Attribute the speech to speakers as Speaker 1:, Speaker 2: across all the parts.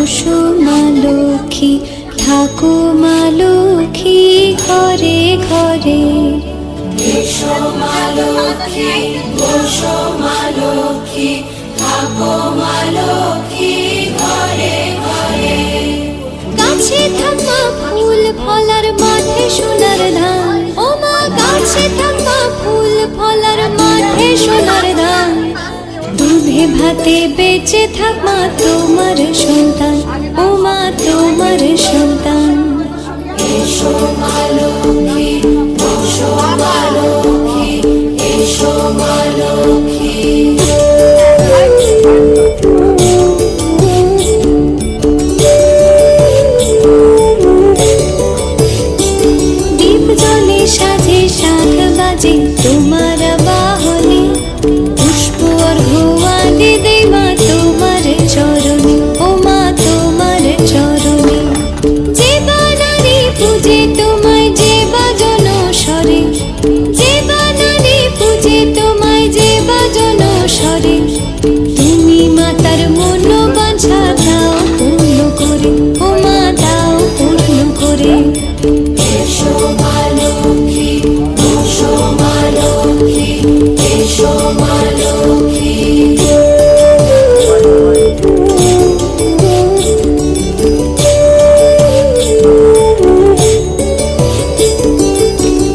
Speaker 1: বসো মা লক্ষ্মী, থাকো মা লক্ষ্মী ঘরে ঘরে।
Speaker 2: এসো মা লক্ষ্মী, বসো মা লক্ষ্মী, থাকো মা লক্ষ্মী ঘরে ঘরে।
Speaker 1: গাছে থাকা ফুল ফলার মাঠে সোনার ধান, ও মা গাছে থাকা ফুল ফলার মাঠে সোনার ধান। দুধে ভাতে বেঁচে থাক মা তোমার সন্তান, ও মা তোমার সন্তান।
Speaker 2: এসো মা লক্ষ্মী, বসো মা লক্ষ্মী, এসো মা লক্ষ্মী।
Speaker 1: দীপ জলে সাজে শাখ বাজে তোমার বাহনে, পুষ্প অর্ঘ্য দে মা তোমার চরণে, ও মা তোমার চরণে। যে বানারে পূজে তোমায় যে বাজন স্বরে, যে বানারে পূজে তোমায় যে বাজন স্বরে। তুমি মাতার মন বাঞ্ছা দাও পূর্ণ করে, ও মা দাও পূর্ণ করে।
Speaker 2: এসো মা লক্ষ্মী, বসো মা লক্ষ্মী, এসো মা লক্ষ্মী।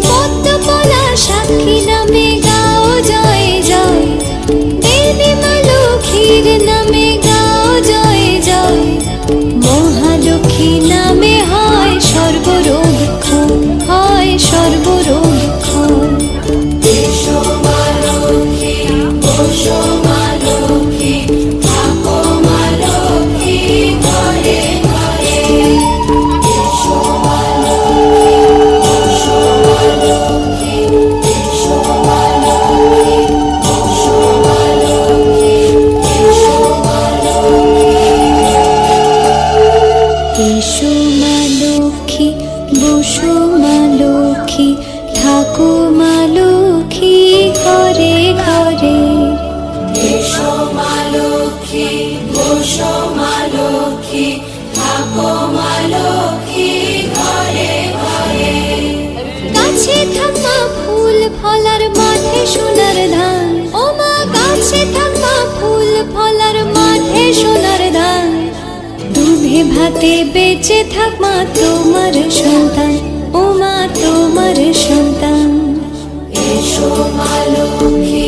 Speaker 1: পদ্মপলা সাক্ষী নামে গাও জয় জয়, দেবী মা লক্ষ্মীর নামে গাও জয় জয়। মহালক্ষ্মী নামে হয় সর্বরোগ ক্ষয়, হয় সর্বরোগ ক্ষয়।
Speaker 2: এসো মা লক্ষ্মী, বসো মা লক্ষ্মী, থাকো মা লক্ষ্মী ঘরে ঘরে। এসো মা লক্ষ্মী, বসো মা লক্ষ্মী, এসো মা লক্ষ্মী, বসো মা লক্ষ্মী, এসো মা লক্ষ্মী।
Speaker 1: এসো মা লক্ষ্মী, বসো মা লক্ষ্মী, থাকো মা লক্ষ্মী ঘরে ঘরে।
Speaker 2: এসো মা লক্ষ্মী, বসো মা লক্ষ্মী, থাকো মা লক্ষ্মী ঘরে ঘরে।
Speaker 1: গাছে থাকা ফুল ফলার মাঠে সোনার ধান, ও মা গাছে থাকা ফুল ফলার মাঠে সোনার ধান। দুধে ভাতে বেঁচে থাক মা তোমার সন্তান, ও মা তোমার সন্তান।
Speaker 2: এসো মা লক্ষ্মী,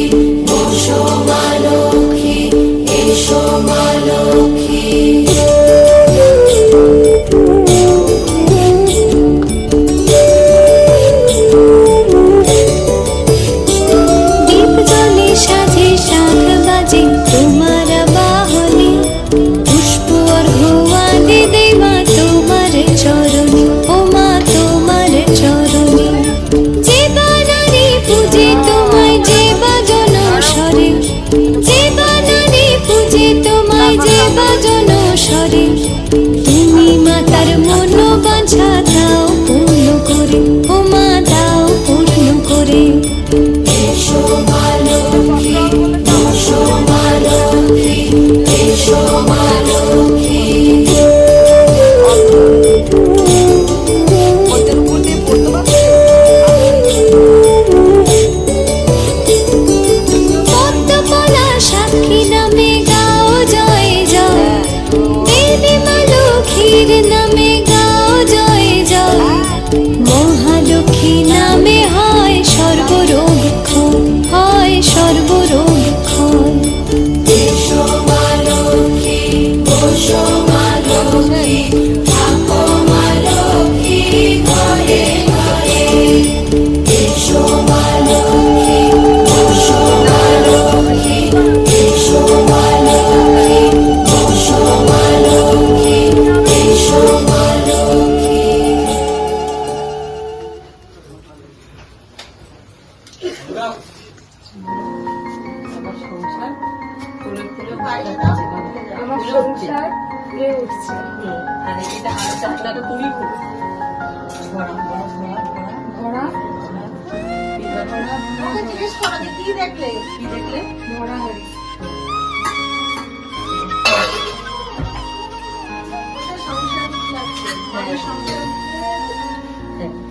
Speaker 2: বসো মা লক্ষ্মী, এসো মা লক্ষ্মী।
Speaker 1: দীপ জলে সাজে শাখ বাজে তোমার বাহনে, পুষ্প অর্ঘ্য দে মা তোমার চরণে, ও মা তোমার চরণে। যে বানারে পূজে তোমায় যে বাজন স্বরে, যে বানারে পূজে তোমায় যে বাজন স্বরে। তুমি মাতার মন বাঞ্ছা দাও পূর্ণ করে, ও মা দাও পূর্ণ করে।
Speaker 2: এসো মা লক্ষ্মী, বসো মা লক্ষ্মী, এসো মা লক্ষ্মী।
Speaker 1: পদ্মপলা সাক্ষী নামে গাও জয় জয়, দেবী মা লক্ষ্মীর নামে গাও জয় জয়। মহালক্ষ্মী নামে হয় সর্বরোগ ক্ষয়, হয় সর্বরোগ ক্ষয়।
Speaker 2: এসো মা লক্ষ্মী, বসো মা লক্ষ্মী, থাকো মা লক্ষ্মী ঘরে ঘরে। এসো মা লক্ষ্মী, বসো মা লক্ষ্মী, এসো মা লক্ষ্মী, বসো মা লক্ষ্মী, এসো মা লক্ষ্মী।
Speaker 3: আমার সংসার ফুলে উঠছে।
Speaker 2: আর এটা হাতটা আপনাকে তুমি করো।
Speaker 3: ভরা
Speaker 2: জিজ্ঞেস করো যে কি দেখলে, কি দেখলে?
Speaker 3: ভরা হরি।
Speaker 2: হ্যাঁ। হ্যাঁ।